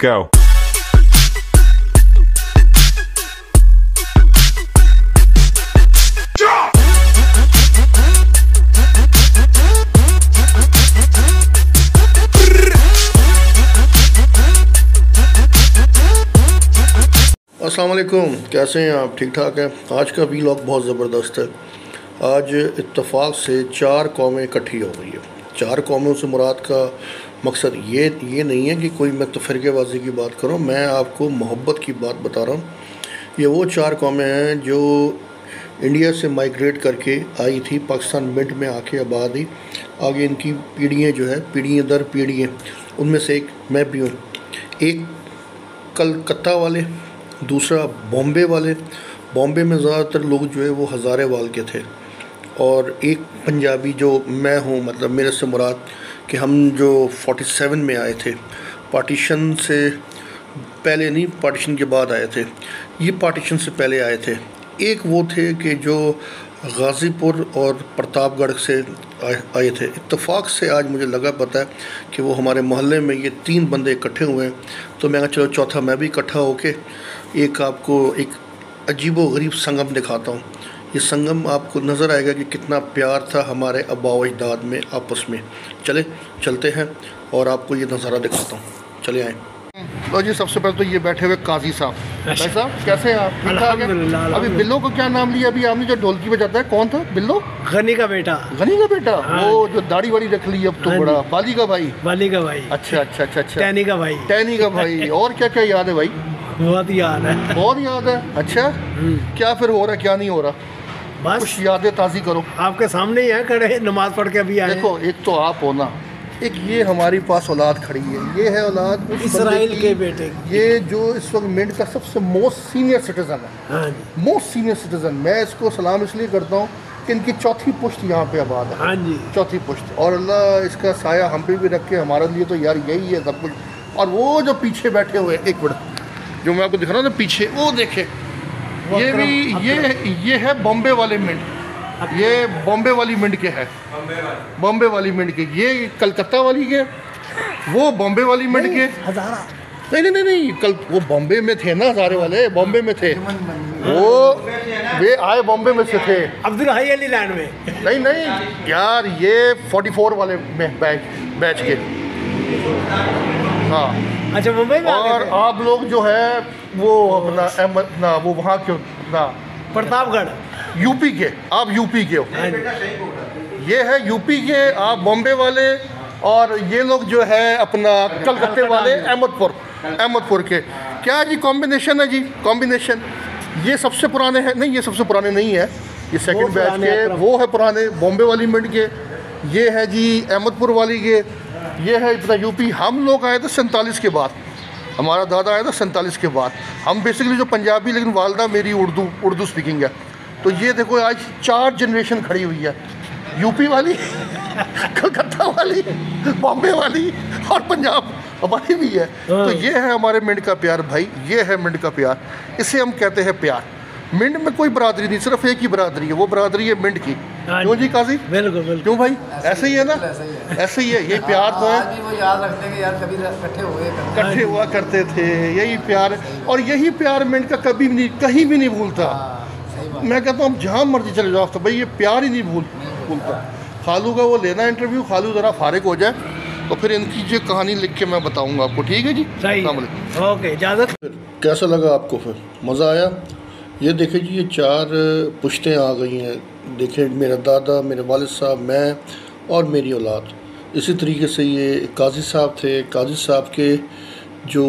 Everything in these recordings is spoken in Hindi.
go. अस्सलाम वालेकुम, कैसे हैं आप? ठीक ठाक हैं। आज का वीलॉग बहुत ज़बरदस्त है। आज इत्तेफाक से 4 कौमें इकट्ठी हो गई है। 4 कौमों से मुराद का मकसद ये नहीं है कि कोई मैं तफरीक़ेबाज़ी की बात करूं, मैं आपको मोहब्बत की बात बता रहा हूं। ये वो 4 कौमें हैं जो इंडिया से माइग्रेट करके आई थी, पाकिस्तान मिड में आके आबाद हुई। आगे इनकी पीढ़ियाँ जो है, पीढ़ियाँ दर पीढ़ियाँ, उनमें से एक मैं भी हूँ। एक कलकत्ता वाले, दूसरा बॉम्बे वाले। बॉम्बे में ज़्यादातर लोग जो है वो हज़ारेवाल के थे। और एक पंजाबी जो मैं हूँ, मतलब मेरे से मुराद कि हम जो 47 में आए थे, पार्टीशन से पहले नहीं, पार्टीशन के बाद आए थे। ये पार्टीशन से पहले आए थे। एक वो थे कि जो गाज़ीपुर और प्रतापगढ़ से आए थे। इत्तेफाक से आज मुझे लगा पता है कि वो हमारे मोहल्ले में ये 3 बंदे इकट्ठे हुए हैं, तो मैं कहा चलो चौथा मैं भी इकट्ठा होके एक आपको एक अजीबो गरीब संगम दिखाता हूँ। ये संगम आपको नज़र आएगा कि कितना प्यार था हमारे आबा व अजदाद में आपस में। चलते हैं और आपको ये नज़ारा दिखाता हूँ। चले आएँ। तो जी सबसे पहले तो ये बैठे हुए काजी साहब। भाई साहब कैसे हैं आप? ठीक ठाक है। अभी बिल्लो को क्या नाम लिया? अभी आपने जो ढोलकी बजाता है कौन था? बिल्लो? गनी का बेटा। गनी का बेटा? वो जो दाढ़ी वाड़ी रख ली अब तो बड़ा। बाली का भाई? बाली का भाई। अच्छा। टैनी का भाई। टैनी का भाई। और क्या क्या याद है भाई? बहुत याद है। बहुत याद है। अच्छा, क्या फिर हो रहा, क्या नहीं हो रहा? बस कुछ यादें ताज़ी करो। आपके सामने ही है खड़े, नमाज पढ़ के अभी आए। देखो, एक तो आप हो ना, एक ये हमारे पास औलाद खड़ी है। ये है औलाद इसराइल के बेटे। ये जो इस वक्त मिंट का सबसे मोस्ट सीनियर सिटीज़न है। हाँ जी, मोस्ट सीनियर सिटीज़न। मैं इसको सलाम इसलिए करता हूँ कि इनकी चौथी पुश्त यहाँ पे आबाद है। हाँ जी, चौथी पुश्त। और अल्लाह इसका साया हम पे भी रखे। हमारे लिए तो यार यही है सब कुछ। और वो जो पीछे बैठे हुए, एक मिनट, जो मैं आपको दिख रहा हूँ ना पीछे, वो देखे, ये भी ये है बॉम्बे वाले मिंट। ये बॉम्बे वाली मिंट के है। बॉम्बे वाली मिंट के। ये कलकत्ता वाली के, वो बॉम्बे वाली मिंट के। हज़ारा नहीं, कल वो बॉम्बे में थे ना, हज़ारे वाले बॉम्बे में थे। वो वे आए बॉम्बे में से थे। अब्दुल हाई अली लैंड में। नहीं यार, ये 44 वाले में बैच के। हाँ अच्छा, मुंबई में। और आप लोग जो है वो अपना वो वहाँ क्यों ना, प्रतापगढ़, यूपी के। आप यूपी के हो। ये है यूपी के, आप बॉम्बे वाले। और ये लोग जो है अपना कलकत्ते वाले, अहमदपुर के। क्या जी कॉम्बिनेशन है जी, कॉम्बिनेशन। ये सबसे पुराने हैं? नहीं, ये सबसे पुराने नहीं है, ये सेकंड बैच के। वो है पुराने बॉम्बे वाली मिंट के। ये है जी अहमदपुर वाली के। ये है इतना यूपी। हम लोग आए थे 47 के बाद। हमारा दादा आया था 47 के बाद। हम बेसिकली जो पंजाबी, लेकिन वालदा मेरी उर्दू स्पीकिंग है। तो ये देखो आज 4 जनरेशन खड़ी हुई है। यूपी वाली, कलकत्ता वाली, बॉम्बे वाली और पंजाब हमारी भी है। तो ये है हमारे मिंट का प्यार भाई। ये है मिंट का प्यार, इसे हम कहते हैं प्यार। मिंट में कोई बरादरी नहीं, सिर्फ एक ही बरादरी है, वो बरादरी है मिंट की। क्यों जी काजी? बिल्कुल। क्यों भाई? ऐसे ही है ना, ऐसे ही है। ये प्यार तो है। वो याद रखते हैं कि यार कभी इकट्ठे हुआ करते थे। यही प्यार, और यही प्यार मिंट का कभी नहीं, कहीं भी नहीं भूलता। मैं कहता हूँ जहाँ मर्जी चले जाओ तो भाई ये प्यार ही नहीं भूलता। खालू का वो लेना इंटरव्यू, खालू ज़रा फारिग हो जाए तो फिर इनकी जो कहानी लिख के मैं बताऊँगा आपको। ठीक है जी, ओके, इजाज़त। कैसा लगा आपको? फिर मज़ा आया? ये देखे जी, ये 4 पुश्तें आ गई हैं। देखें, मेरा दादा, मेरे वालिद साहब, मैं और मेरी औलाद। इसी तरीके से ये काजी साहब थे। काजी साहब के जो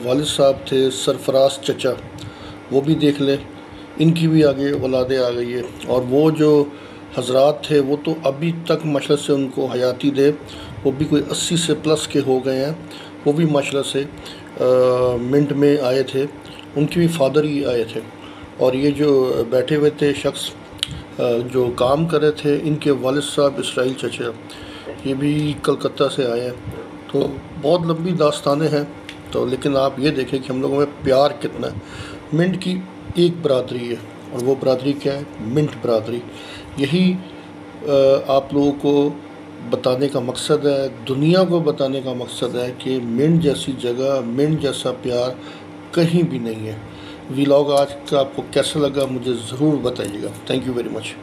वालिद साहब थे सरफराज चचा, वो भी देख ले, इनकी भी आगे औलादें आ गई है। और वो जो हजरात थे वो तो अभी तक माशाल्लाह से उनको हयाती दे, वो भी कोई 80 से प्लस के हो गए हैं। वो भी माशाल्लाह से मिंट में आए थे, उनके भी फादर ही आए थे। और ये जो बैठे हुए थे शख्स जो काम कर रहे थे, इनके वालिद साहब इसराइल चचा, ये भी कलकत्ता से आए हैं। तो बहुत लंबी दास्तानें हैं। तो लेकिन आप ये देखें कि हम लोगों में प्यार कितना है। मिंट की एक बरादरी है, और वो बरादरी क्या है? मिंट बरादरी। यही आप लोगों को बताने का मकसद है, दुनिया को बताने का मकसद है कि मिंट जैसी जगह, मिंट जैसा प्यार कहीं भी नहीं है। व्लॉग आज का आपको कैसा लगा मुझे ज़रूर बताइएगा। Thank you very much.